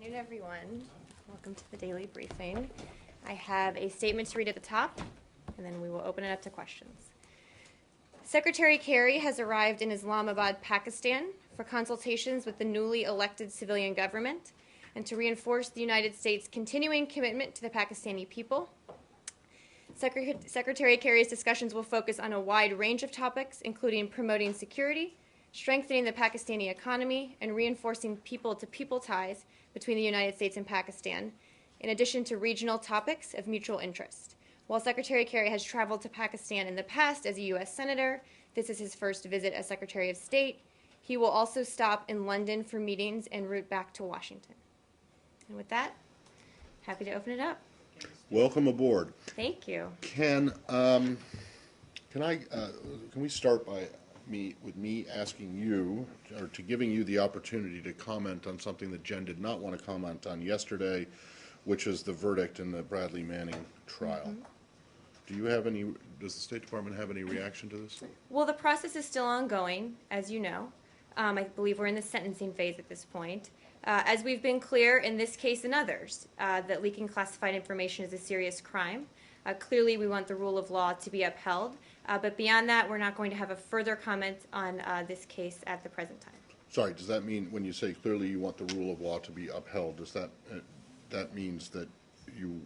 afternoon, everyone. Welcome to the daily briefing. I have a statement to read at the top, and then we will open it up to questions. Secretary Kerry has arrived in Islamabad, Pakistan, for consultations with the newly elected civilian government and to reinforce the United States' continuing commitment to the Pakistani people. Secretary Kerry's discussions will focus on a wide range of topics, including promoting security, strengthening the Pakistani economy, and reinforcing people-to-people ties between the United States and Pakistan, in addition to regional topics of mutual interest. While Secretary Kerry has traveled to Pakistan in the past as a U.S. Senator, this is his first visit as Secretary of State. He will also stop in London for meetings en route back to Washington. And with that, happy to open it up. Welcome aboard. Thank you. Can we start by me asking you, or to giving you the opportunity to comment on something that Jen did not want to comment on yesterday, which is the verdict in the Bradley Manning trial. Mm-hmm. Does the State Department have any reaction to this? Well, the process is still ongoing, as you know. I believe we're in the sentencing phase at this point. As we've been clear in this case and others, that leaking classified information is a serious crime. Clearly, we want the rule of law to be upheld. But beyond that, we're not going to have a further comment on this case at the present time. Sorry, does that mean when you say clearly you want the rule of law to be upheld, does that means that you,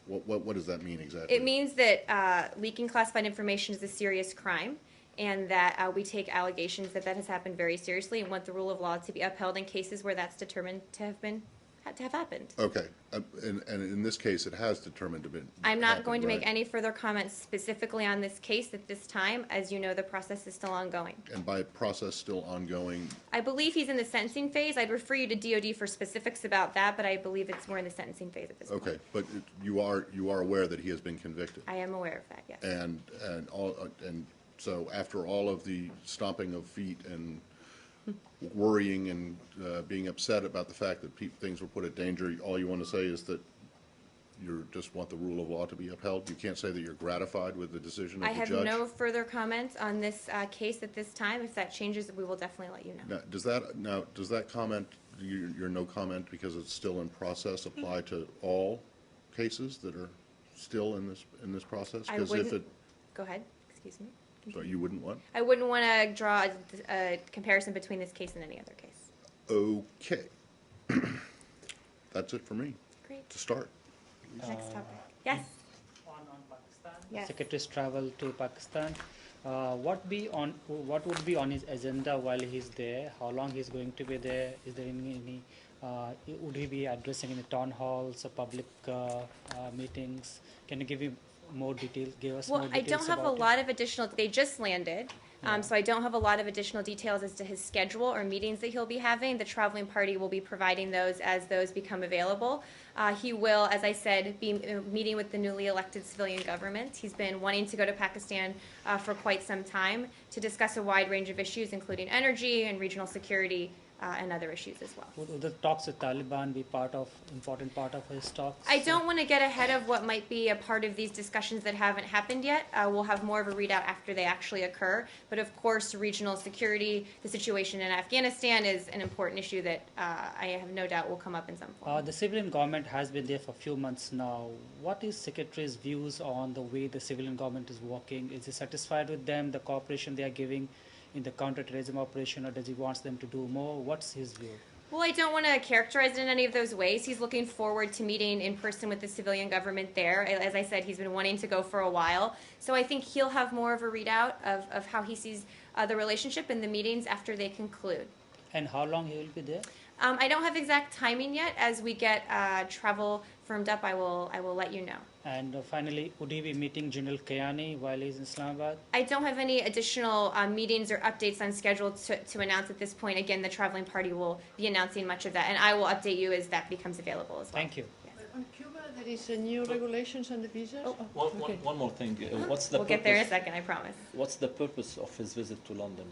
what does that mean exactly? It means that leaking classified information is a serious crime, and that we take allegations that has happened very seriously and want the rule of law to be upheld in cases where that's determined to have happened. Okay, and in this case it has determined to be. I'm not going to make any further comments specifically on this case at this time. As you know, the process is still ongoing. And by process still ongoing? I believe he's in the sentencing phase. I'd refer you to DOD for specifics about that, but I believe we're in the sentencing phase at this point. Okay, but you are aware that he has been convicted? I am aware of that, yes. And so after all of the stomping of feet and worrying and being upset about the fact that things were put at danger, all you want to say is that you just want the rule of law to be upheld? You can't say that you're gratified with the decision of the judge? I have no further comments on this case at this time. If that changes, we will definitely let you know. Does that comment, your no comment because it's still in process, apply to all cases that are still in this process? I wouldn't. Go ahead. Excuse me. So you wouldn't what? I wouldn't want to draw a comparison between this case and any other case. Okay. That's it for me. Great. To start. Next topic. Yes. On Pakistan. Yes. Secretary's travel to Pakistan. What would be on his agenda while he's there? How long he's going to be there? Is there any would he be addressing any town halls or public meetings? Can you give me more details? Give us more details. Well, I don't have a lot of additional. They just landed. So I don't have a lot of additional details as to his schedule or meetings that he'll be having. The traveling party will be providing those as those become available. He will, as I said, be meeting with the newly elected civilian government. He's been wanting to go to Pakistan for quite some time to discuss a wide range of issues, including energy and regional security and other issues as well. Would the talks with Taliban be important part of his talks? I don't want to get ahead of what might be a part of these discussions that haven't happened yet. We'll have more of a readout after they actually occur. But of course, regional security, the situation in Afghanistan is an important issue that I have no doubt will come up in some form. The civilian government has been there for a few months now. What is Secretary's views on the way the civilian government is working? Is he satisfied with them, the cooperation they are giving in the counter-terrorism operation, or does he want them to do more? What's his view? Well, I don't want to characterize it in any of those ways. He's looking forward to meeting in person with the civilian government there. As I said, he's been wanting to go for a while. So I think he'll have more of a readout of how he sees the relationship in the meetings after they conclude. And how long he will be there? I don't have exact timing yet. As we get travel firmed up, I will let you know. And finally, would he be meeting General Kayani while he's in Islamabad? I don't have any additional meetings or updates on schedule to announce at this point. Again, the traveling party will be announcing much of that, and I will update you as that becomes available as well. Thank you. Yes. On Cuba, there is a new regulations on the visas. One more thing. What's the We'll get there in a second, I promise. What's the purpose of his visit to London?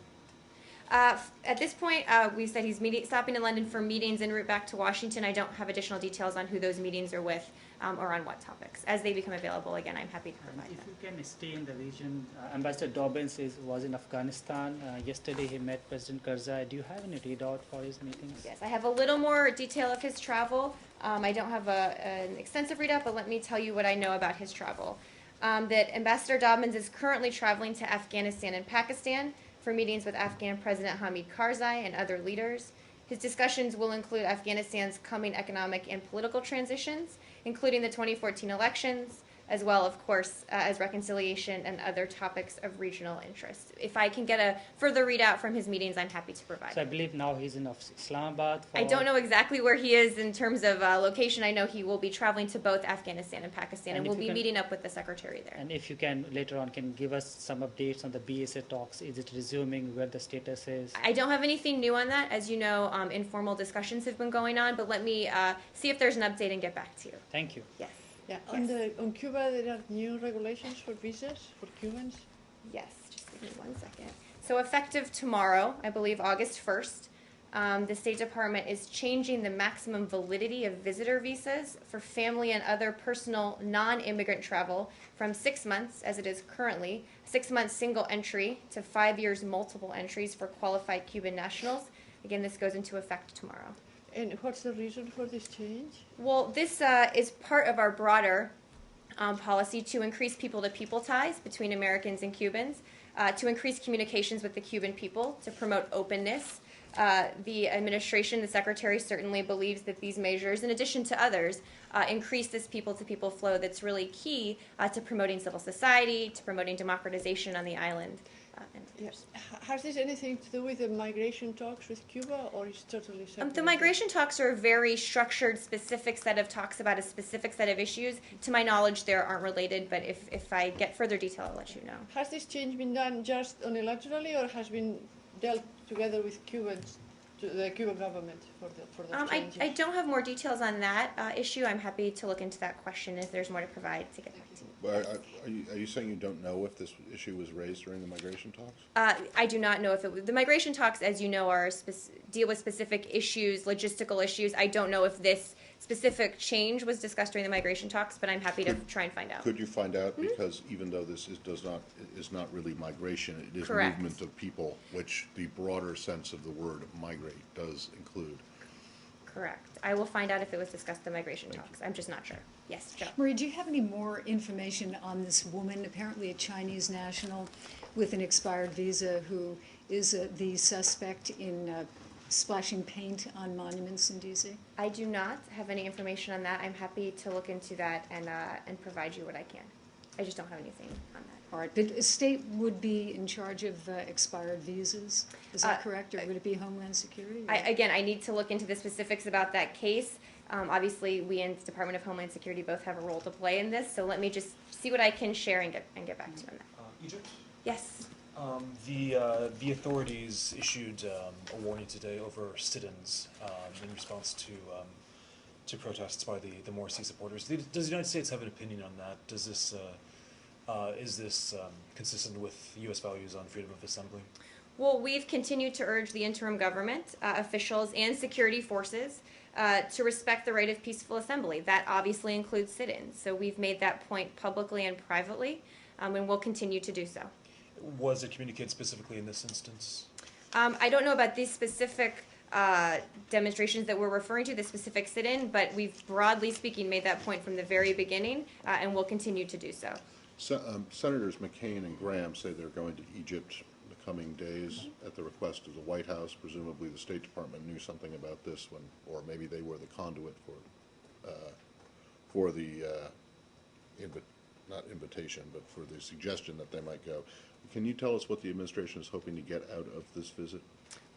At this point, we said he's stopping in London for meetings en route back to Washington. I don't have additional details on who those meetings are with or on what topics. As they become available, again, I'm happy to And provide if them. you can stay in the region, Ambassador Dobbins was in Afghanistan. Yesterday he met President Karzai. Do you have any readout for his meetings? Yes, I have a little more detail of his travel. I don't have an extensive readout, but let me tell you what I know about his travel. That Ambassador Dobbins is currently traveling to Afghanistan and Pakistan for meetings with Afghan President Hamid Karzai and other leaders. His discussions will include Afghanistan's coming economic and political transitions, including the 2014 elections, as well, of course, as reconciliation and other topics of regional interest. If I can get a further readout from his meetings, I'm happy to provide. So I believe now he's in Islamabad. I don't know exactly where he is in terms of location. I know he will be traveling to both Afghanistan and Pakistan, and And if will you be can- meeting up with the secretary there. And if you can later on, can give us some updates on the BSA talks. Is it resuming? Where the status is? I don't have anything new on that. As you know, informal discussions have been going on, but let me see if there's an update and get back to you. Thank you. Yes. Yeah, on Cuba there are new regulations for visas for Cubans. Yes, just give me 1 second. So effective tomorrow, I believe August 1st, the State Department is changing the maximum validity of visitor visas for family and other personal non-immigrant travel from 6 months, as it is currently, 6 months single entry to 5 years multiple entries for qualified Cuban nationals. Again, this goes into effect tomorrow. And what's the reason for this change? Well, this is part of our broader policy to increase people-to-people ties between Americans and Cubans, to increase communications with the Cuban people, to promote openness. The administration, the secretary certainly believes that these measures, in addition to others, increase this people-to-people flow that's really key to promoting civil society, to promoting democratization on the island. Yes. Has this anything to do with the migration talks with Cuba, or is it totally separate? The migration talks are a very structured, specific set of talks about a specific set of issues. To my knowledge, they aren't related, but if I get further detail, I'll let you know. Has this change been done just unilaterally, or has been dealt together with Cubans, to the Cuban government for those changes? I don't have more details on that issue. I'm happy to look into that question if there's more to provide to get back to you. But are you saying you don't know if this issue was raised during the migration talks? I do not know if it was. The migration talks, as you know, are deal with specific issues, logistical issues. I don't know if this specific change was discussed during the migration talks, but I'm happy to try and find out. Could you find out? Because even though this is not really migration, it is Correct. movement of people, which the broader sense of the word migrate does include. Correct. I will find out if it was discussed in the migration talks. I'm just not sure. Yes, Joe. Marie, do you have any more information on this woman, apparently a Chinese national with an expired visa, who is the suspect in splashing paint on monuments in D.C.? I do not have any information on that. I'm happy to look into that and provide you what I can. I just don't have anything on that. All right, but a state would be in charge of expired visas, is that correct, or would it be Homeland Security? or- I need to look into the specifics about that case. Obviously, we and the Department of Homeland Security both have a role to play in this, so let me just see what I can share and get back to you on that. Egypt. Yes. The authorities issued a warning today over sit-ins in response to protests by the Morsi supporters. Does the United States have an opinion on that? Does this is this consistent with U.S. values on freedom of assembly? Well, we've continued to urge the interim government officials and security forces to respect the right of peaceful assembly. That obviously includes sit-ins. So we've made that point publicly and privately, and we'll continue to do so. Was it communicated specifically in this instance? I don't know about these specific demonstrations that we're referring to, the specific sit-in, but we've, broadly speaking, made that point from the very beginning, and we'll continue to do so. Senators McCain and Graham say they're going to Egypt in the coming days at the request of the White House. Presumably the State Department knew something about this one, or maybe they were the conduit for the not invitation, but for the suggestion that they might go. Can you tell us what the administration is hoping to get out of this visit?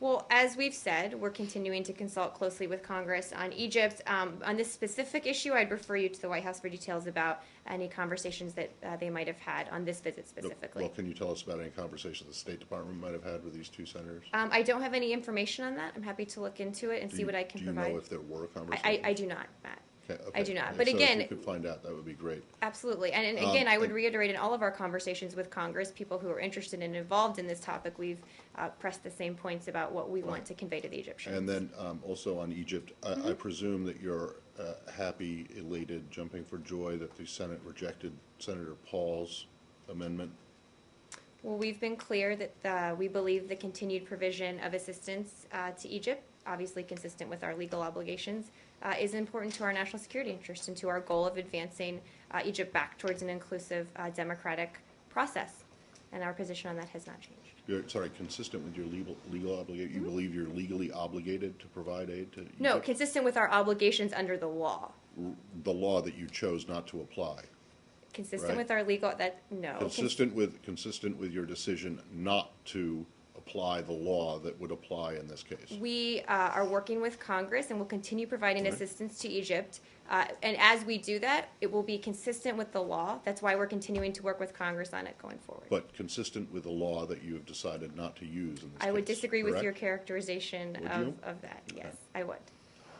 Well, as we've said, we're continuing to consult closely with Congress on Egypt. On this specific issue, I'd refer you to the White House for details about any conversations that they might have had on this visit specifically. Well, can you tell us about any conversations the State Department might have had with these two senators? I don't have any information on that. I'm happy to look into it and see what I can Do you provide. know if there were conversations? I do not, Matt. Okay, I do not. okay. But So again- if you could find out, that would be great. Absolutely. And again, I would and- reiterate in all of our conversations with Congress, people who are interested and involved in this topic, we've pressed the same points about what we want to convey to the Egyptians. And then also on Egypt, Mm-hmm. I presume that you're happy, elated, jumping for joy that the Senate rejected Senator Paul's amendment. Well, we've been clear that we believe the continued provision of assistance to Egypt, obviously consistent with our legal obligations, is important to our national security interest and to our goal of advancing Egypt back towards an inclusive democratic process. And our position on that has not changed. You're, sorry, consistent with your legal obligation, you believe you're legally obligated to provide aid to Egypt? No, consistent with our obligations under the law. The law that you chose not to apply. Consistent Right. with our legal, no. Consistent with your decision not to apply the law that would apply in this case. We are working with Congress and will continue providing Right. assistance to Egypt. And as we do that, it will be consistent with the law. That's why we're continuing to work with Congress on it going forward. But consistent with the law that you have decided not to use in this case. I would disagree with your correct? characterization Would you? of that. Yes, I would.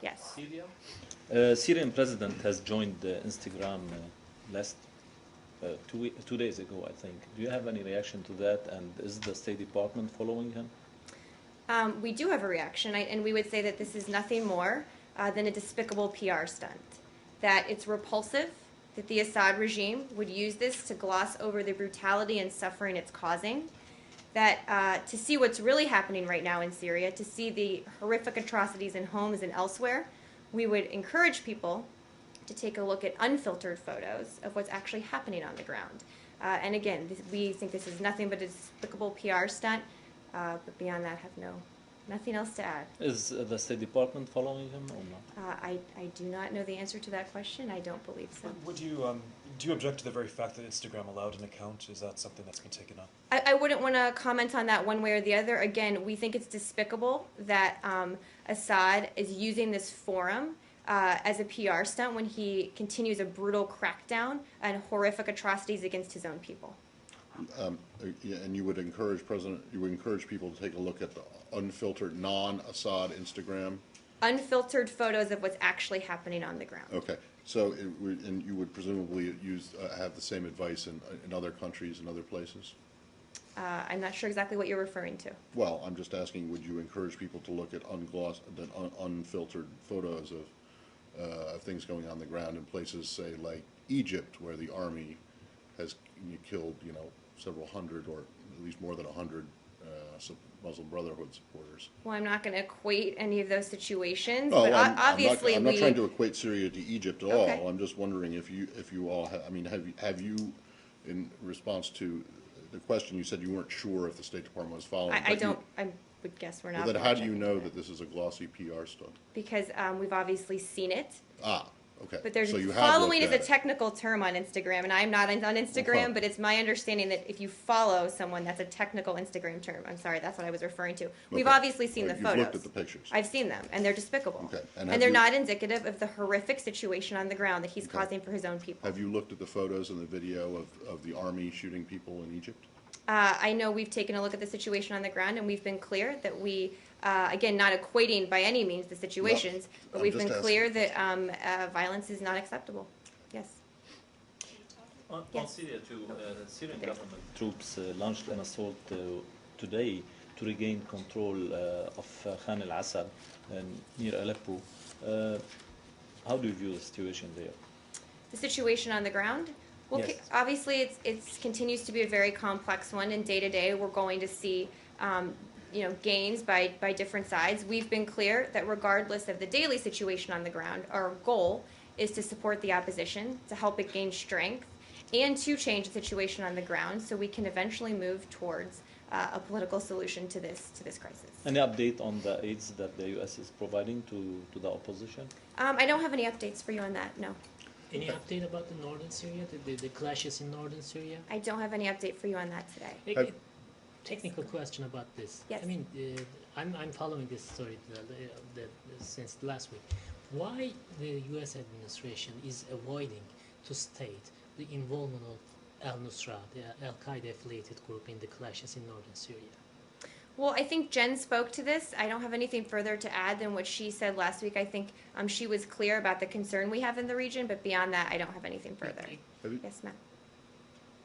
Yes. Syria? Syrian president has joined Instagram last 2 days ago, I think. Do you have any reaction to that? And is the State Department following him? We do have a reaction, and we would say that this is nothing more than a despicable PR stunt. That it's repulsive that the Assad regime would use this to gloss over the brutality and suffering it's causing. That to see what's really happening right now in Syria, to see the horrific atrocities in homes and elsewhere, we would encourage people to take a look at unfiltered photos of what's actually happening on the ground. And again, we think this is nothing but a despicable PR stunt, but beyond that, have nothing else to add. Is the State Department following him or not? I do not know the answer to that question. I don't believe so. Would you do you object to the very fact that Instagram allowed an account? Is that something that's been taken up? I wouldn't want to comment on that one way or the other. Again, we think it's despicable that Assad is using this forum as a PR stunt when he continues a brutal crackdown and horrific atrocities against his own people. And you would encourage people to take a look at the unfiltered, non-Assad Instagram? Unfiltered photos of what's actually happening on the ground. Okay, so and you would presumably have the same advice in other countries and other places? I'm not sure exactly what you're referring to. Well, I'm just asking, would you encourage people to look at unfiltered photos of things going on the ground in places, say, like Egypt, where the army has killed, several hundred, or at least more than 100 Muslim Brotherhood supporters? Well, I'm not going to equate any of those situations, Oh, but obviously I'm not trying to equate Syria to Egypt at all. Okay. I'm just wondering if you all have you, in response to the question, you said you weren't sure if the State Department was following. I would guess we're not. Well, then how do you watching know it. that this is a glossy PR stunt? Because we've obviously seen it. Okay. But there's So you have following is looked a at it. technical term on Instagram, and I'm not on Instagram, Okay. but it's my understanding that if you follow someone, that's a technical Instagram term. I'm sorry, that's what I was referring to. We've Okay. obviously seen the You've photos. looked at the pictures. I've seen them, and they're despicable. Okay. And, have they're you- not indicative of the horrific situation on the ground that he's Okay. causing for his own people. Have you looked at the photos and the video of the army shooting people in Egypt? I know we've taken a look at the situation on the ground, and we've been clear that we, again, not equating by any means the situations, but I'm we've just been asking. clear that violence is not acceptable. Yes. On Yes. Syria too, the Syrian government troops launched an assault today to regain control of Khan al-Assad near Aleppo. How do you view the situation there? The situation on the ground? Well, Yes. obviously, it continues to be a very complex one, and day to day, we're going to see, gains by different sides. We've been clear that regardless of the daily situation on the ground, our goal is to support the opposition, to help it gain strength, and to change the situation on the ground so we can eventually move towards a political solution to this crisis. Any update on the aids that the U.S. is providing to the opposition? I don't have any updates for you on that. No, Any update about the northern Syria, the clashes in northern Syria? I don't have any update for you on that today. A technical question about this. Yes. I mean, I'm following this story since last week. Why the U.S. administration is avoiding to state the involvement of al-Nusra, the Al-Qaeda affiliated group, in the clashes in northern Syria? Well, I think Jen spoke to this. I don't have anything further to add than what she said last week. I think she was clear about the concern we have in the region, but beyond that, I don't have anything further. Have you- Yes, Matt.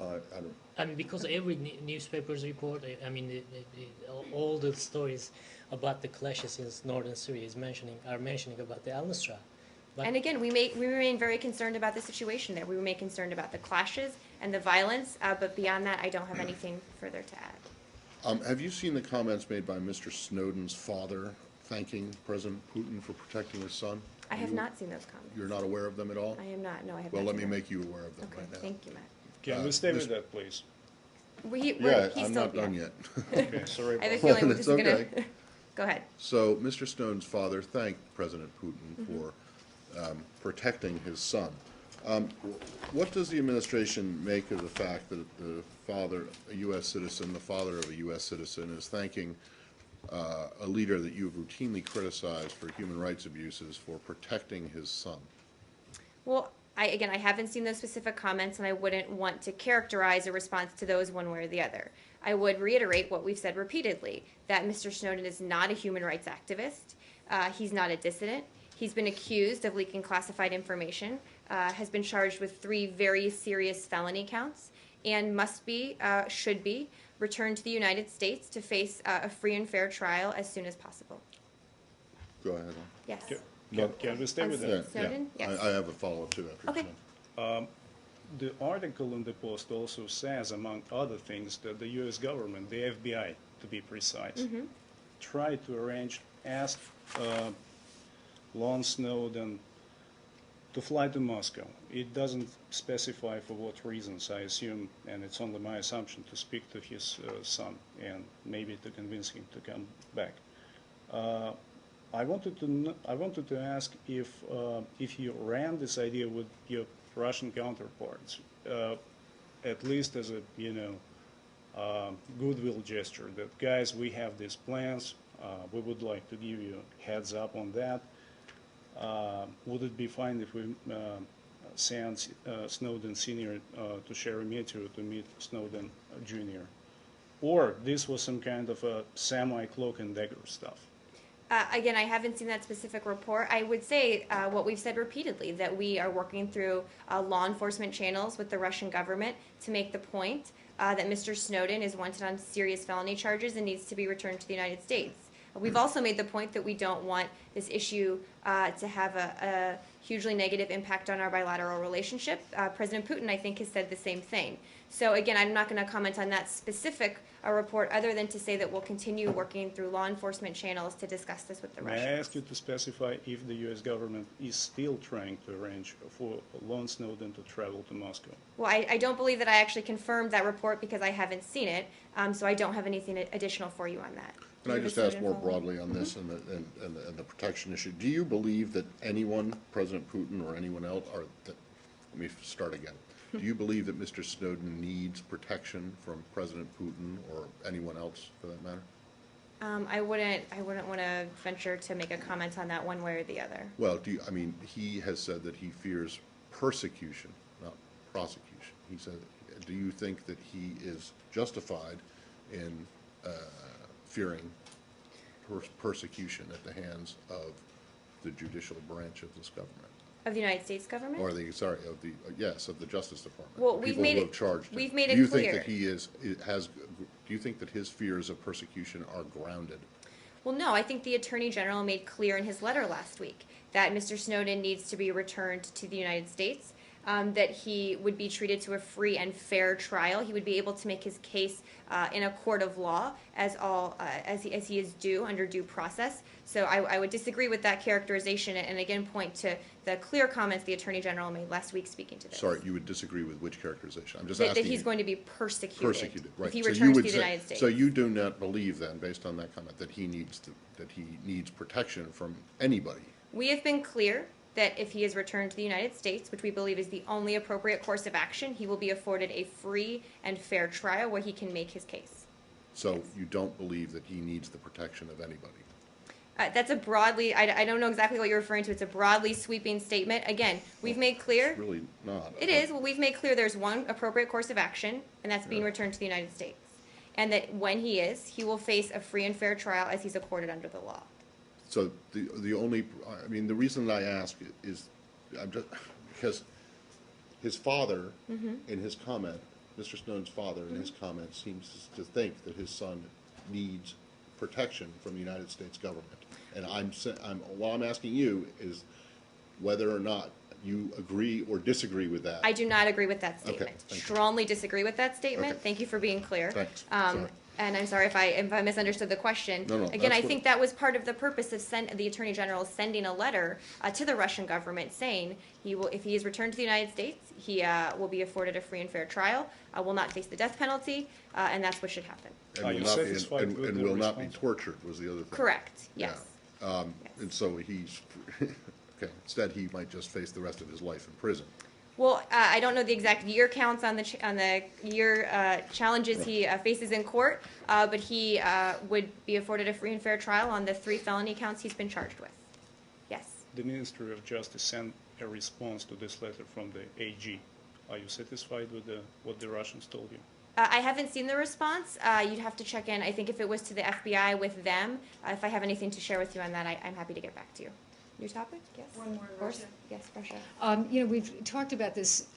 I don't, I mean, because every newspapers report, I mean, all the stories about the clashes in northern Syria are mentioning about the al-Nusra. But And again, we remain very concerned about the situation there. We remain concerned about the clashes and the violence, but beyond that, I don't have anything further to add. have you seen the comments made by Mr. Snowden's father thanking President Putin for protecting his son? I have not seen those comments. You're not aware of them at all? I am not. No, I have Well, not. let me seen them. make you aware of them Okay, right now. thank you, Matt. Can we stay this- with that, please? Yeah, I'm not done yet. Okay, sorry. I have a about feeling That's this is gonna. okay. Go ahead. So, Mr. Snowden's father thanked President Putin for protecting his son. What does the administration make of the fact that the father, a U.S. citizen, the father of a U.S. citizen, is thanking a leader that you've routinely criticized for human rights abuses for protecting his son? Well, I haven't seen those specific comments, and I wouldn't want to characterize a response to those one way or the other. I would reiterate what we've said repeatedly, that Mr. Snowden is not a human rights activist. He's not a dissident. He's been accused of leaking classified information, has been charged with 3 very serious felony counts, and should be, returned to the United States to face a free and fair trial as soon as possible. Go ahead. Yes. Can we stay On with Yeah, that? Snowden? yeah. Yes. I have a follow-up too after. Okay. Snowden. The article in the Post also says, among other things, that the U.S. government, the FBI to be precise, tried to ask Lon Snowden to fly to Moscow. It doesn't specify for what reasons, I assume, and it's only my assumption, to speak to his son and maybe to convince him to come back. I wanted to ask if you ran this idea with your Russian counterparts, at least as a goodwill gesture. That guys, we have these plans. We would like to give you a heads up on that. Would it be fine if we send Snowden Sr. to Sheremetyevo to meet Snowden Jr.? Or this was some kind of a semi-cloak and dagger stuff? Again, I haven't seen that specific report. I would say what we've said repeatedly, that we are working through law enforcement channels with the Russian government to make the point that Mr. Snowden is wanted on serious felony charges and needs to be returned to the United States. We've also made the point that we don't want this issue to have a hugely negative impact on our bilateral relationship. President Putin, I think, has said the same thing. So again, I'm not going to comment on that specific report other than to say that we'll continue working through law enforcement channels to discuss this with the May Russians. I ask you to specify if the U.S. government is still trying to arrange for Lon Snowden to travel to Moscow? Well, I don't believe that I actually confirmed that report because I haven't seen it, so I don't have anything additional for you on that. Can I Do you have just a ask Snowden more follow-up? broadly on this and the protection issue? Do you believe that anyone, President Putin or anyone else, let me start again. Do you believe that Mr. Snowden needs protection from President Putin or anyone else, for that matter? I wouldn't want to venture to make a comment on that one way or the other. Well, he has said that he fears persecution, not prosecution. He said, do you think that he is justified in fearing persecution at the hands of the judicial branch of this government? Of the United States government? Or of the Justice Department. Well, People who have charged him. we've made it Do you clear. think that do you think that his fears of persecution are grounded? Well, no, I think the Attorney General made clear in his letter last week that Mr. Snowden needs to be returned to the United States, that he would be treated to a free and fair trial. He would be able to make his case in a court of law as he is due under due process. So I would disagree with that characterization and again point to the clear comments the Attorney General made last week speaking to this. Sorry, you would disagree with which characterization? I'm just That asking he's you. going to be persecuted, Right. if he So you returns to would the say- United States. So you do not believe then, based on that comment, that he needs protection from anybody? We have been clear that if he is returned to the United States, which we believe is the only appropriate course of action, he will be afforded a free and fair trial where he can make his case. So you don't believe that he needs the protection of anybody? That's a broadly, I don't know exactly what you're referring to. It's a broadly sweeping statement. Again, we've made clear. It's really not. It is. Well, we've made clear there's one appropriate course of action, and that's being returned to the United States. and that when he is, he will face a free and fair trial as he's accorded under the law. So the only, I mean, the reason I ask is, I'm just, because his father, in his comment, Mr. Snowden's father, in his comment, seems to think that his son needs protection from the United States government. And what I'm asking you is whether or not you agree or disagree with that. I do not agree with that statement. Okay, thank you. Strongly disagree with that statement. Okay. Thank you for being clear. Thanks. Sorry. And I'm sorry if I misunderstood the question. No, Again, that's I what- think that was part of the purpose of the Attorney General sending a letter to the Russian government saying if he is returned to the United States, he will be afforded a free and fair trial, will not face the death penalty, and that's what should happen. And Are will you not be- satisfied and- with and the will not be response? tortured was the other thing. Correct. Yeah. Yes. And so he's, okay, instead he might just face the rest of his life in prison. Well, I don't know the exact year counts on the year challenges he faces in court, but he would be afforded a free and fair trial on the 3 felony counts he's been charged with. Yes. The Ministry of Justice sent a response to this letter from the AG. Are you satisfied with what the Russians told you? I haven't seen the response. You'd have to check in. I think if it was to the FBI with them, if I have anything to share with you on that, I'm happy to get back to you. New topic? Yes. One more, Of course. Russia. Yes, Russia. We've talked about this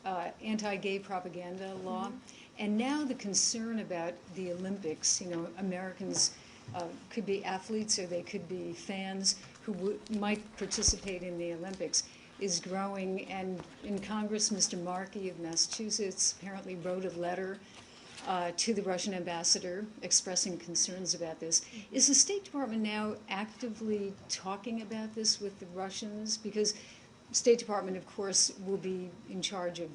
anti-gay propaganda law, and now the concern about the Olympics. Americans could be athletes or they could be fans who might participate in the Olympics is growing. And in Congress, Mr. Markey of Massachusetts apparently wrote a letter to the Russian ambassador expressing concerns about this. Is the State Department now actively talking about this with the Russians? Because State Department, of course, will be in charge of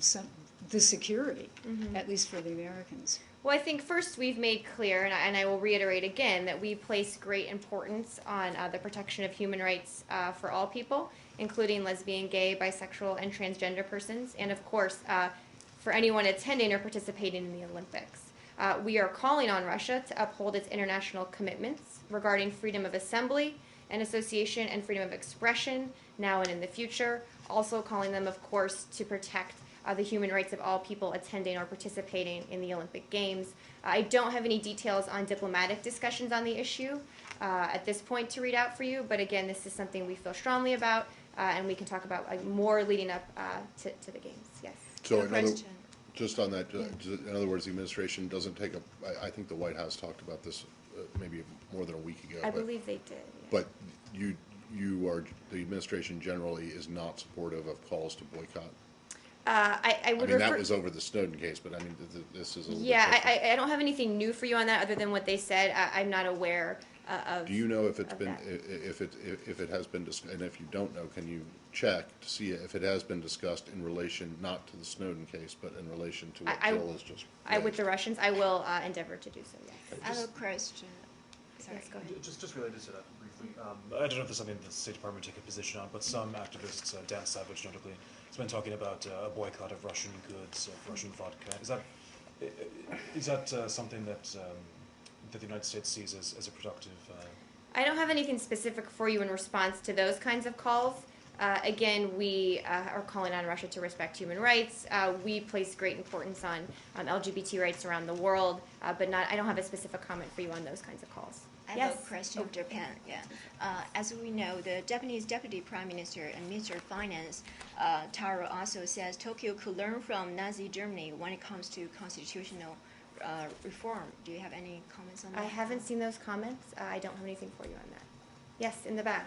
the security, at least for the Americans. Well, I think first we've made clear, and I will reiterate again, that we place great importance on the protection of human rights for all people, including lesbian, gay, bisexual, and transgender persons, and of course, for anyone attending or participating in the Olympics. We are calling on Russia to uphold its international commitments regarding freedom of assembly and association and freedom of expression now and in the future, also calling them, of course, to protect the human rights of all people attending or participating in the Olympic Games. I don't have any details on diplomatic discussions on the issue at this point to read out for you, but again, this is something we feel strongly about, and we can talk about more leading up to the Games. Yes. So Good question. just on that, in other words, the administration doesn't take I think the White House talked about this maybe more than a week ago. I believe they did. Yeah. But the administration generally is not supportive of calls to boycott. I would refer. that was over the Snowden case, but I mean, this is a little bit Yeah, different. I don't have anything new for you on that other than what they said. I'm not aware of. Do you know if it's of been, that. if it has been, and if you don't know, can you check to see if it has been discussed in relation, not to the Snowden case, but in relation to what Jill has just With raised? the Russians, I will endeavor to do so, yes. I have a question. Sorry. Yes, go ahead. Just related to that briefly, I don't know if there's something the State Department take a position on, but some activists, Dan Savage notably, has been talking about a boycott of Russian goods, of Russian vodka. Is that something that the United States sees as a productive? I don't have anything specific for you in response to those kinds of calls. Again, we are calling on Russia to respect human rights. We place great importance on LGBT rights around the world, but I don't have a specific comment for you on those kinds of calls. I have Yes. a question of Japan. Yeah, as we know, the Japanese Deputy Prime Minister and Minister of Finance, Taro Aso, says Tokyo could learn from Nazi Germany when it comes to constitutional reform. Do you have any comments on that? I haven't seen those comments. I don't have anything for you on that. Yes, in the back.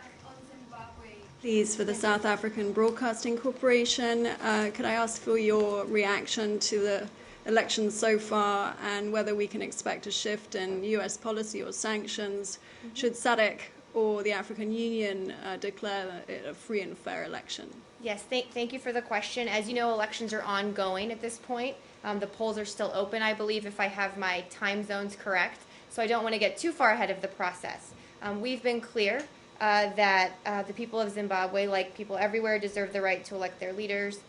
Please, for the South African Broadcasting Corporation, could I ask for your reaction to the elections so far and whether we can expect a shift in U.S. policy or sanctions should SADC or the African Union declare it a free and fair election? Yes, thank you for the question. As you know, elections are ongoing at this point. The polls are still open, I believe, if I have my time zones correct. So I don't want to get too far ahead of the process. We've been clear that the people of Zimbabwe, like people everywhere, deserve the right to elect their leaders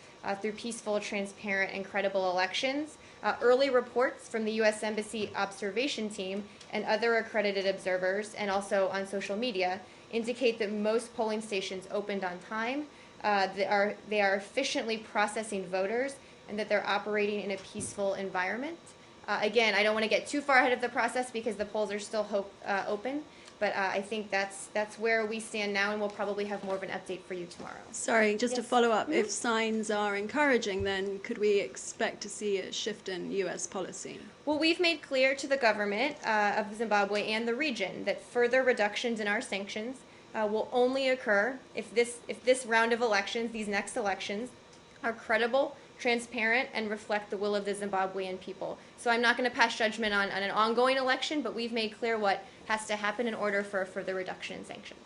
through peaceful, transparent, and credible elections. Early reports from the U.S. Embassy Observation Team and other accredited observers, and also on social media, indicate that most polling stations opened on time. They are efficiently processing voters, and that they're operating in a peaceful environment. Again, I don't want to get too far ahead of the process because the polls are still open, but I think that's where we stand now, and we'll probably have more of an update for you tomorrow. Sorry, just to Yes. follow up, if signs are encouraging, then could we expect to see a shift in U.S. policy? Well, we've made clear to the government of Zimbabwe and the region that further reductions in our sanctions will only occur if this round of elections, these next elections, are credible, transparent, and reflect the will of the Zimbabwean people. So I'm not going to pass judgment on an ongoing election, but we've made clear what has to happen in order for a further reduction in sanctions.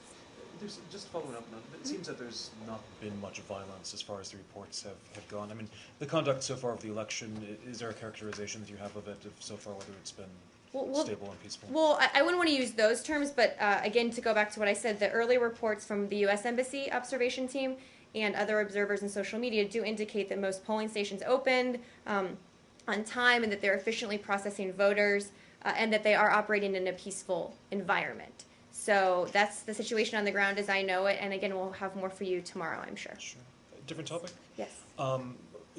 Just following up, it seems that there's not been much violence as far as the reports have gone. I mean, the conduct so far of the election, is there a characterization that you have of it so far, whether it's been stable and peaceful? Well, I wouldn't want to use those terms, but again, to go back to what I said, the early reports from the U.S. Embassy observation team and other observers in social media do indicate that most polling stations opened on time and that they're efficiently processing voters and that they are operating in a peaceful environment. So that's the situation on the ground as I know it, and again, we'll have more for you tomorrow, I'm sure. Sure. Different topic? Yes.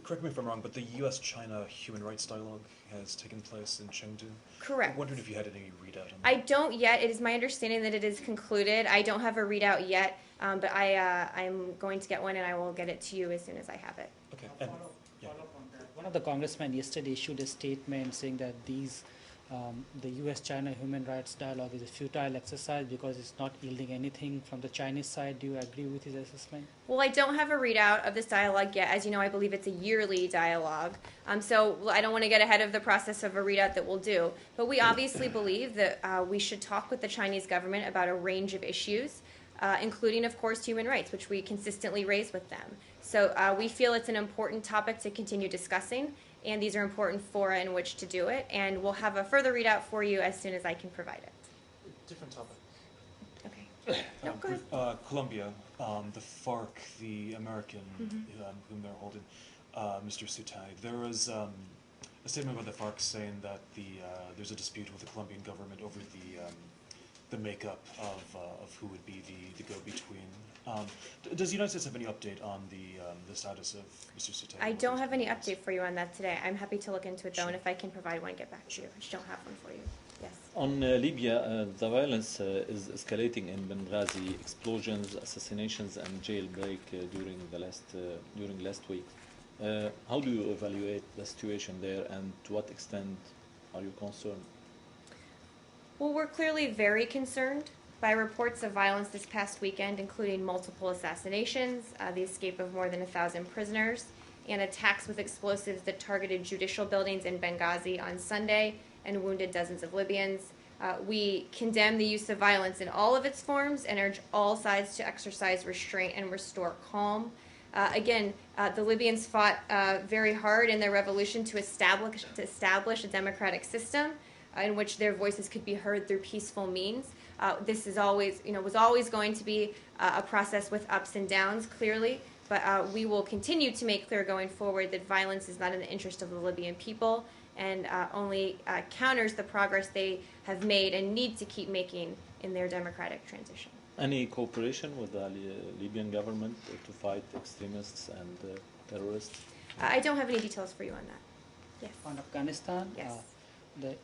Correct me if I'm wrong, but the U.S.-China human rights dialogue has taken place in Chengdu. Correct. I wondered if you had any readout on that. I don't yet. It is my understanding that it is concluded. I don't have a readout yet, but I'm going to get one, and I will get it to you as soon as I have it. Okay. And, yeah. One of the congressmen yesterday issued a statement saying that the U.S.-China human rights dialogue is a futile exercise because it's not yielding anything from the Chinese side. Do you agree with his assessment? Well, I don't have a readout of this dialogue yet. As you know, I believe it's a yearly dialogue. So I don't want to get ahead of the process of a readout that we'll do. But we obviously believe that we should talk with the Chinese government about a range of issues, including, of course, human rights, which we consistently raise with them. So we feel it's an important topic to continue discussing, and these are important fora in which to do it. And we'll have a further readout for you as soon as I can provide it. Different topic. Okay. No, go ahead. Colombia, the FARC, the American whom they're holding, Mr. Sutai. There was a statement by the FARC saying that there's a dispute with the Colombian government over the makeup of who would be the go-between. Does the United States have any update on the status of Mr. Sutai? I don't have any update for you on that today. I'm happy to look into it, though, and if I can provide one, get back to you. I just don't have one for you. Yes. On Libya, the violence is escalating in Benghazi. Explosions, assassinations, and jailbreak during last week. How do you evaluate the situation there, and to what extent are you concerned? Well, we're clearly very concerned by reports of violence this past weekend, including multiple assassinations, the escape of more than 1,000 prisoners, and attacks with explosives that targeted judicial buildings in Benghazi on Sunday and wounded dozens of Libyans. We condemn the use of violence in all of its forms and urge all sides to exercise restraint and restore calm. The Libyans fought very hard in their revolution to establish a democratic system in which their voices could be heard through peaceful means. This is always, was always going to be a process with ups and downs, clearly, but we will continue to make clear going forward that violence is not in the interest of the Libyan people and only counters the progress they have made and need to keep making in their democratic transition. Any cooperation with the Libyan government to fight extremists and terrorists? I don't have any details for you on that. Yes. On Afghanistan? Yes. The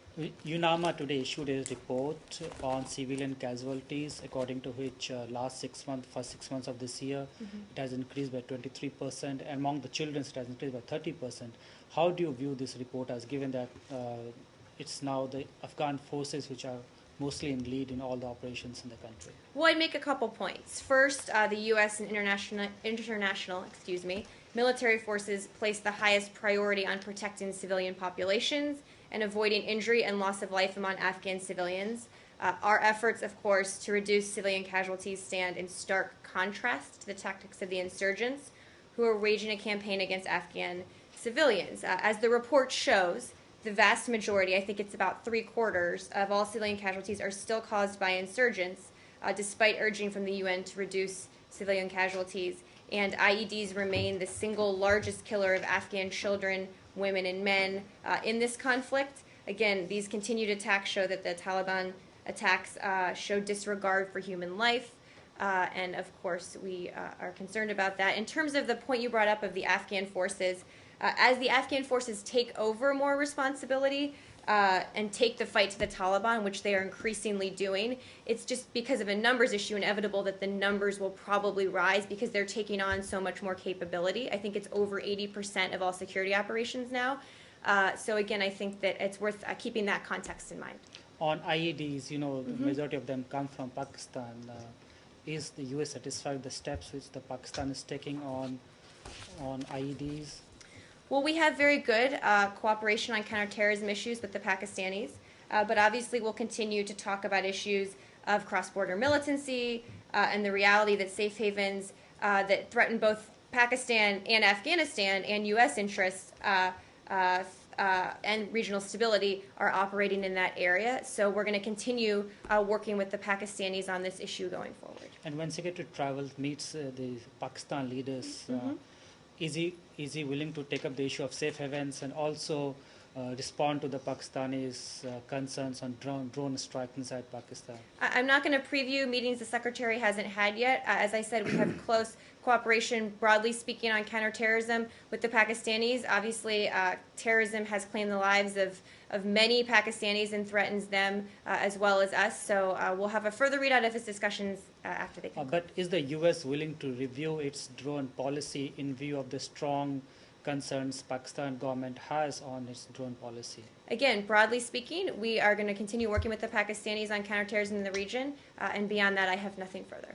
UNAMA today issued a report on civilian casualties, according to which first 6 months of this year, it has increased by 23%. Among the children, it has increased by 30%. How do you view this report, as given that it's now the Afghan forces which are mostly in lead in all the operations in the country? Well, I'd make a couple points. First, the U.S. and international military forces place the highest priority on protecting civilian populations and avoiding injury and loss of life among Afghan civilians. Our efforts, of course, to reduce civilian casualties stand in stark contrast to the tactics of the insurgents, who are waging a campaign against Afghan civilians. As the report shows, the vast majority, I think it's about 3/4 of all civilian casualties, are still caused by insurgents, despite urging from the UN to reduce civilian casualties. And IEDs remain the single largest killer of Afghan children, women, and men in this conflict. Again, these continued attacks show that the Taliban attacks show disregard for human life. And of course, we are concerned about that. In terms of the point you brought up of the Afghan forces, as the Afghan forces take over more responsibility, and take the fight to the Taliban, which they are increasingly doing. It's just because of a numbers issue inevitable that the numbers will probably rise because they're taking on so much more capability. I think it's over 80% of all security operations now. So again, I think that it's worth keeping that context in mind. On IEDs, the majority of them come from Pakistan. Is the U.S. satisfied with the steps which the Pakistan is taking on IEDs? Well, we have very good cooperation on counterterrorism issues with the Pakistanis, but obviously we'll continue to talk about issues of cross-border militancy and the reality that safe havens that threaten both Pakistan and Afghanistan and U.S. interests and regional stability are operating in that area. So we're going to continue working with the Pakistanis on this issue going forward. And when Secretary Travels meets the Pakistan leaders, is he willing to take up the issue of safe havens and also respond to the Pakistanis' concerns on drone strike inside Pakistan? I'm not going to preview meetings the Secretary hasn't had yet. As I said, we have close cooperation, broadly speaking, on counterterrorism with the Pakistanis. Obviously, terrorism has claimed the lives of many Pakistanis and threatens them as well as us. So we'll have a further readout of his discussions after they conclude. But is the U.S. willing to review its drone policy in view of the strong concerns Pakistan government has on its drone policy? Again, broadly speaking, we are going to continue working with the Pakistanis on counterterrorism in the region, and beyond that, I have nothing further.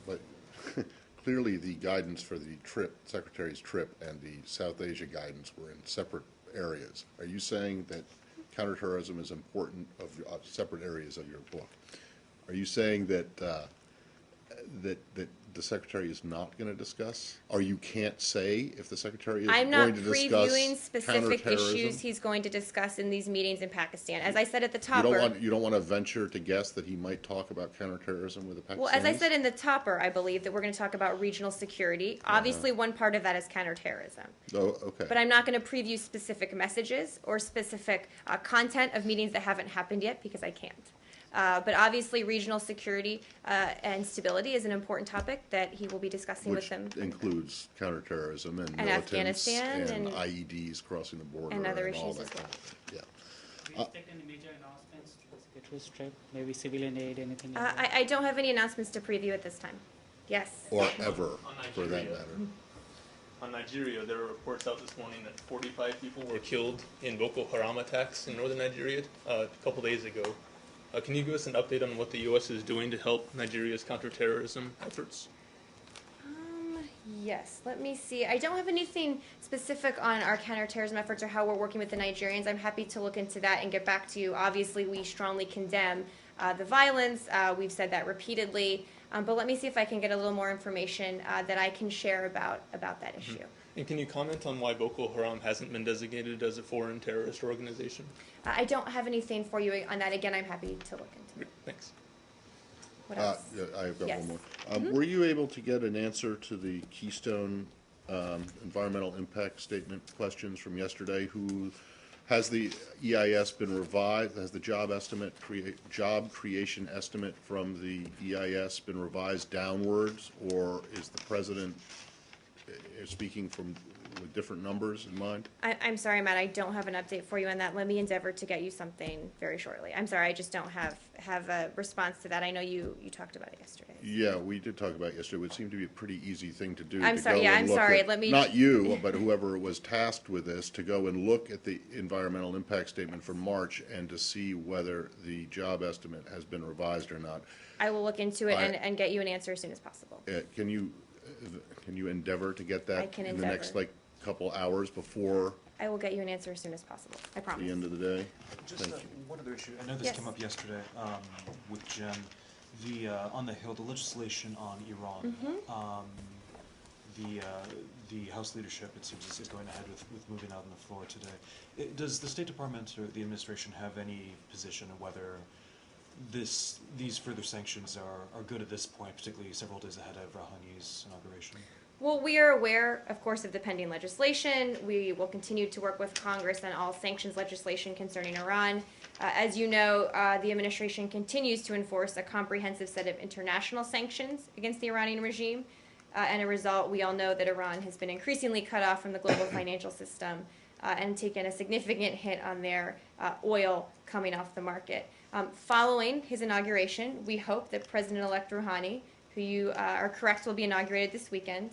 But clearly the guidance for the Secretary's trip and the South Asia guidance were in separate areas. Are you saying that counterterrorism is important of separate areas of your book? Are you saying that that the Secretary is not going to discuss, or you can't say if the Secretary is I'm going not to discuss previewing specific counterterrorism? issues he's going to discuss in these meetings in Pakistan. As I said at the You topper, don't want to venture to guess that he might talk about counterterrorism with the Pakistanis? well, as I said in the topper, I believe that we're going to talk about regional security. Obviously, one part of that is counterterrorism. Oh, okay. But I'm not going to preview specific messages or specific content of meetings that haven't happened yet because I can't. But obviously, regional security and stability is an important topic that he will be discussing Which with them. includes counterterrorism and And militants Afghanistan and and- IEDs crossing the border and other all issues that as well. kind of thing. Yeah. Do you expect any major announcements to the Secretary's trip? Maybe civilian aid, anything like that? I don't have any announcements to preview at this time. Yes. Or ever, On for that Nigeria. matter. On Nigeria, there were reports out this morning that 45 people were killed in Boko Haram attacks in northern Nigeria a couple days ago. Can you give us an update on what the U.S. is doing to help Nigeria's counterterrorism efforts? Yes, let me see. I don't have anything specific on our counterterrorism efforts or how we're working with the Nigerians. I'm happy to look into that and get back to you. Obviously, we strongly condemn the violence. We've said that repeatedly. But let me see if I can get a little more information that I can share about that issue. And can you comment on why Boko Haram hasn't been designated as a foreign terrorist organization? I don't have anything for you on that. Again, I'm happy to look into it. Thanks. What else? Yeah, I've got Yes. one more. Were you able to get an answer to the Keystone environmental impact statement questions from yesterday? Who has the EIS been revised? Has the job creation estimate from the EIS been revised downwards, or is the president speaking with different numbers in mind? I'm sorry, Matt. I don't have an update for you on that. Let me endeavor to get you something very shortly. I'm sorry. I just don't have a response to that. I know you talked about it yesterday. Yeah, we did talk about it yesterday. It would seem to be a pretty easy thing to do. I'm to sorry, go yeah, and I'm look sorry. at- Let me- Not you, but whoever was tasked with this, to go and look at the environmental impact statement from March and to see whether the job estimate has been revised or not. I will look into it I- and get you an answer as soon as possible. Can you endeavor to get that I can in the next endeavor. couple hours before I will get you an answer as soon as possible. I promise. the end of the day? Just Thank you. one other issue. I know this Yes. came up yesterday with Jen. On the Hill, the legislation on Iran. The House leadership, it seems, is going ahead with moving out on the floor today. Does the State Department or the administration have any position on whether these further sanctions are good at this point, particularly several days ahead of Rouhani's inauguration? Well, we are aware, of course, of the pending legislation. We will continue to work with Congress on all sanctions legislation concerning Iran. As you know, the administration continues to enforce a comprehensive set of international sanctions against the Iranian regime. And a result, we all know that Iran has been increasingly cut off from the global financial system and taken a significant hit on their oil coming off the market. Following his inauguration, we hope that President-elect Rouhani, who you are correct will be inaugurated this weekend,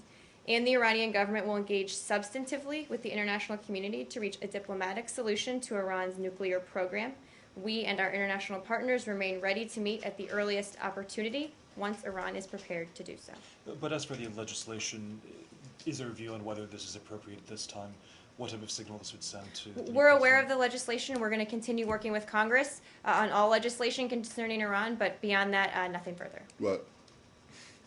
and the Iranian government will engage substantively with the international community to reach a diplomatic solution to Iran's nuclear program. We and our international partners remain ready to meet at the earliest opportunity once Iran is prepared to do so. But as for the legislation, is there a view on whether this is appropriate at this time? What type of signal this would send to the We're aware of the legislation. We're going to continue working with Congress on all legislation concerning Iran, but beyond that, nothing further. Well,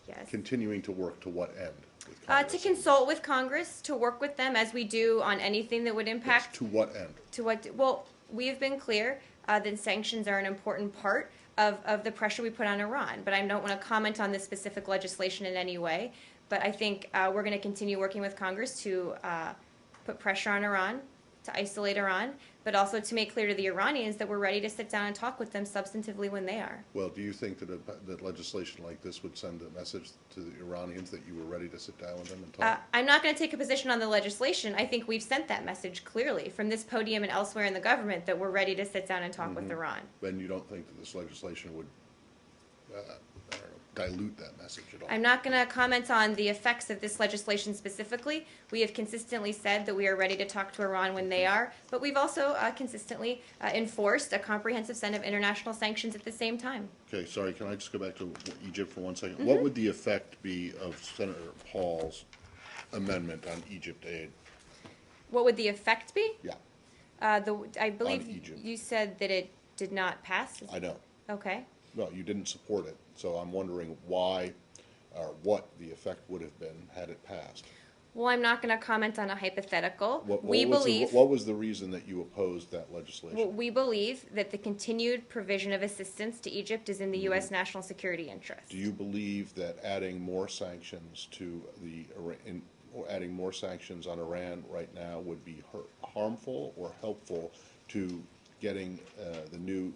Yes. continuing to work to what end? With To Congress? consult with Congress, to work with them as we do on anything that would Yes, impact. to what end? To what? Well, we have been clear that sanctions are an important part of the pressure we put on Iran. But I don't want to comment on this specific legislation in any way. But I think we're going to continue working with Congress to put pressure on Iran, to isolate Iran, but also to make clear to the Iranians that we're ready to sit down and talk with them substantively when they are. Well, do you think that legislation like this would send a message to the Iranians that you were ready to sit down with them and talk? I'm not going to take a position on the legislation. I think we've sent that message clearly from this podium and elsewhere in the government that we're ready to sit down and talk with Iran. Then you don't think that this legislation would, I don't know, dilute that message at all? I'm not going to comment on the effects of this legislation specifically. We have consistently said that we are ready to talk to Iran when they are, but we've also consistently enforced a comprehensive set of international sanctions at the same time. Okay, sorry, can I just go back to Egypt for 1 second? What would the effect be of Senator Paul's amendment on Egypt aid? What would the effect be? Yeah, I believe Egypt. you said that it did not pass. I know. Okay. No, you didn't support it, so I'm wondering why, or what the effect would have been had it passed. Well, I'm not going to comment on a hypothetical. What We believe. was the reason that you opposed that legislation? Well, we believe that the continued provision of assistance to Egypt is in the U.S. national security interest. Do you believe that adding more sanctions to or adding more sanctions on Iran right now would be harmful or helpful to getting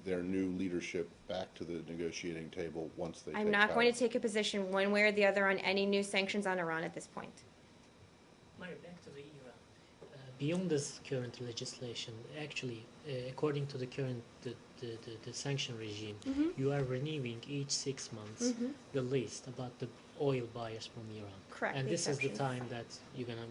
their new leadership back to the negotiating table once they? I'm not going to take a position one way or the other on any new sanctions on Iran at this point. Mario, back to the Iran. Beyond this current legislation, actually, according to the current the sanction regime, you are renewing each 6 months the list about the oil buyers from Iran. Correct. And the this is the exceptions. time that you're gonna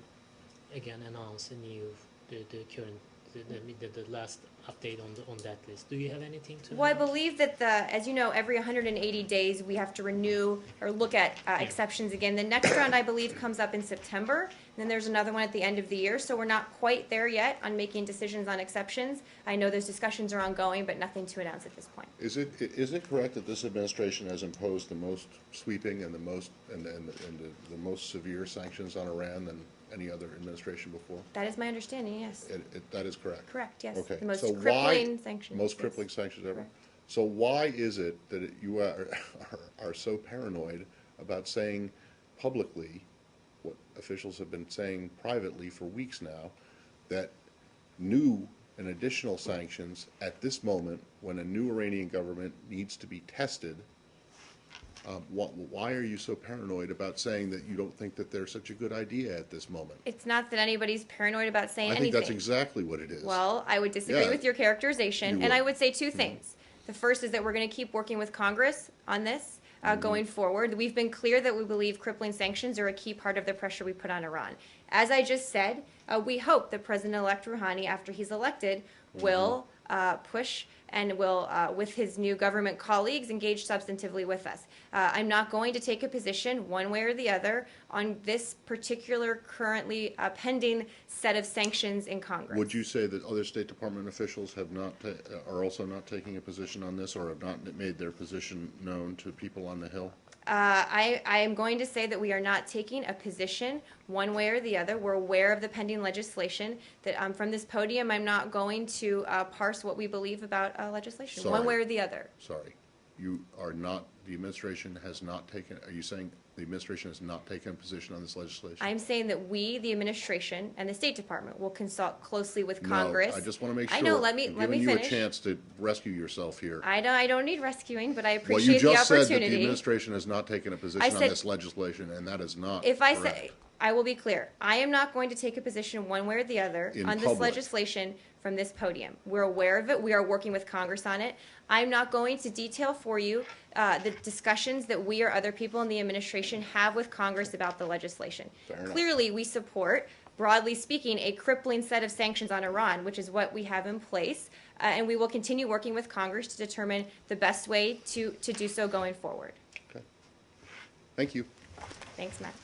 again announce a new the current the last update on that list. Do you have anything to? Well, I believe that as you know, every 180 days we have to renew or look at exceptions again. The next round, I believe, comes up in September, and then there's another one at the end of the year. So we're not quite there yet on making decisions on exceptions. I know those discussions are ongoing, but nothing to announce at this point. Is it correct that this administration has imposed the most sweeping and the most severe sanctions on Iran than any other administration before? That is my understanding. Yes. That is correct. Correct. Yes. Okay. The most so crippling sanctions. Most yes. crippling sanctions ever. Correct. So why is it that you are so paranoid about saying publicly what officials have been saying privately for weeks now, that new and additional sanctions at this moment when a new Iranian government needs to be tested? Why are you so paranoid about saying that you don't think that they're such a good idea at this moment? It's not that anybody's paranoid about saying I think anything. that's exactly what it is. Well, I would disagree Yeah. with your characterization, You and I would. would say two things. The first is that we're going to keep working with Congress on this going forward. We've been clear that we believe crippling sanctions are a key part of the pressure we put on Iran. As I just said, we hope that President-elect Rouhani, after he's elected, will push and will, with his new government colleagues, engage substantively with us. I'm not going to take a position one way or the other on this particular currently pending set of sanctions in Congress. Would you say that other State Department officials have not are also not taking a position on this, or have not made their position known to people on the Hill? I am going to say that we are not taking a position one way or the other. We're aware of the pending legislation. That from this podium, I'm not going to parse what we believe about legislation one way or the other. Sorry, you are not. The administration has not taken. Are you saying the administration has not taken a position on this legislation? I'm saying that we, the administration, and the State Department will consult closely with No, Congress. I just want to make sure. I know. Let me I'm finish. giving you a chance to rescue yourself here. I don't need rescuing, but I Well, you appreciate the just said that the opportunity. administration has not taken a position on said- this legislation, and that is not If I correct. say, I will be clear. I am not going to take a position one way or the other In on this public. legislation from this podium. We're aware of it. We are working with Congress on it. I'm not going to detail for you the discussions that we or other people in the administration have with Congress about the legislation. Fair enough. Clearly, we support, broadly speaking, a crippling set of sanctions on Iran, which is what we have in place, and we will continue working with Congress to determine the best way to do so going forward. Okay. Thank you. Thanks, Matt.